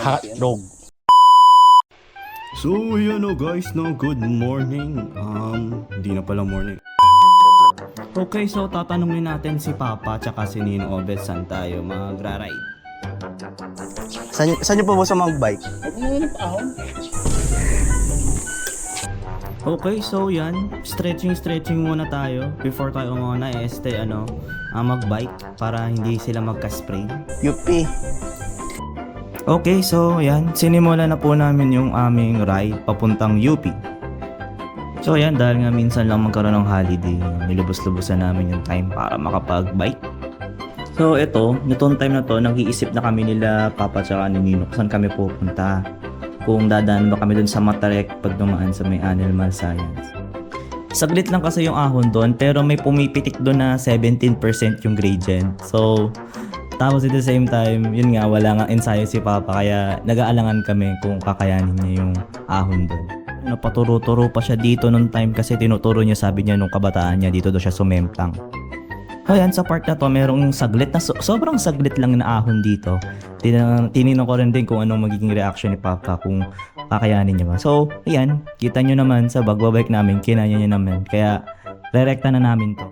Hotdog. So, yun o guys, no, good morning. Hindi na pala morning. Okay, so tatanungin natin si Papa tsaka si Nino Obet saan tayo magra-ride. Saan niyo po ba sa mag-bike? Okay, so yan, stretching muna tayo before tayo umuna mag-bike para hindi sila magka-sprain. Yupi. Okay, so yan, sinimula na po namin yung aming ride papuntang UP. So yan, dahil nga minsan lang magkaroon ng holiday, nilubos-lubosan namin yung time para makapag-bike. So ito, nitong time na to, nag-iisip na kami nila Papa tsaka ni Nino kung saan kami pupunta. Kung dadaan ba kami dun sa Matarek pag dumaan sa may Animal Science. Saglit lang kasi yung ahon doon, pero may pumipitik doon na 17% yung gradient. So, tapos at the same time, yun nga, wala nga ensayo si Papa, kaya nag-aalangan kami kung kakayanin niya yung ahon doon. Napaturo-turo pa siya dito nung time kasi tinuturo niya, sabi niya nung kabataan niya, dito daw siya sumemplang. So yan, sa part na to, merong saglit na, sobrang saglit lang na ahon dito. Tinino ko rin din kung anong magiging reaction ni Papa kung kakayanin niya ba. So, ayan, kita nyo naman sa bagbabike namin, kinaya niya naman. Kaya, rerekta na namin to.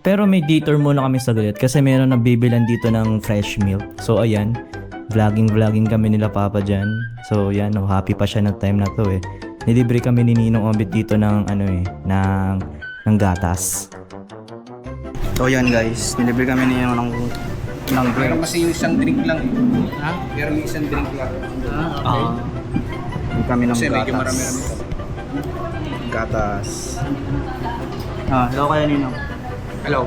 Pero may detour muna kami saglit kasi meron na bibilan dito ng fresh milk. So, ayan, vlogging kami nila Papa dyan. So, yan, happy pa siya ng time na to eh. Nilibre kami ni Ninong Obet dito ng ng gatas. So yan guys, nilibre kami niyo ng Pero kasi yung isang drink lang eh. Ha? Pero yung isang drink lang. Hindi kami ng Kasi medyo gatas. marami-rami ka. Gatas. Hello kaya Ninong. Hello.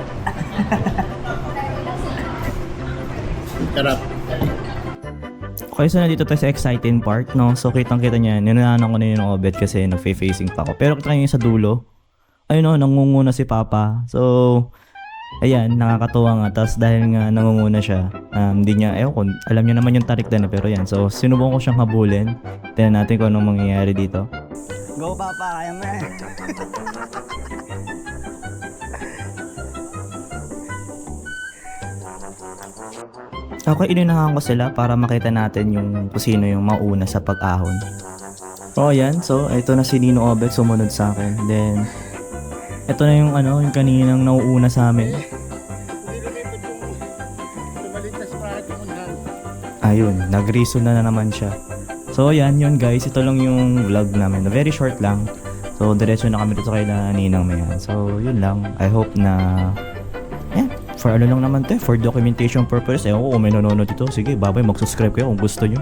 Sarap. Okay, so nandito tayo sa exciting part, no? So kitang-kita niya, ninunanan ko na yung Obet kasi facing pa ako. Pero kita niyo sa dulo, ayun no, nangunguna si Papa. So, ayan, nakakatuwa nga. Tapos dahil nga nangunguna siya, hindi niya, alam niya naman yung tarik na pero yan. So, sinubong ko siyang habulin. Tignan natin kung anong mangyayari dito. Go Papa, kaya mo eh. Okay, inunahan ko sila para makita natin yung kung sino yung mauna sa pag-ahon. Oh, yan. So, ito na si Nino Obet sumunod sa akin. Then, ito na yung yung kaninang nauuna sa amin. Ayun, nag-reason na naman siya. So, yan yun guys. Ito lang yung vlog namin. Very short lang. So, diretso na kami dito kay Ninang Mayan. So, yun lang. I hope na for lang naman to, for documentation purpose. Kung may nanonood dito, sige, babay, mag-subscribe kayo kung gusto nyo.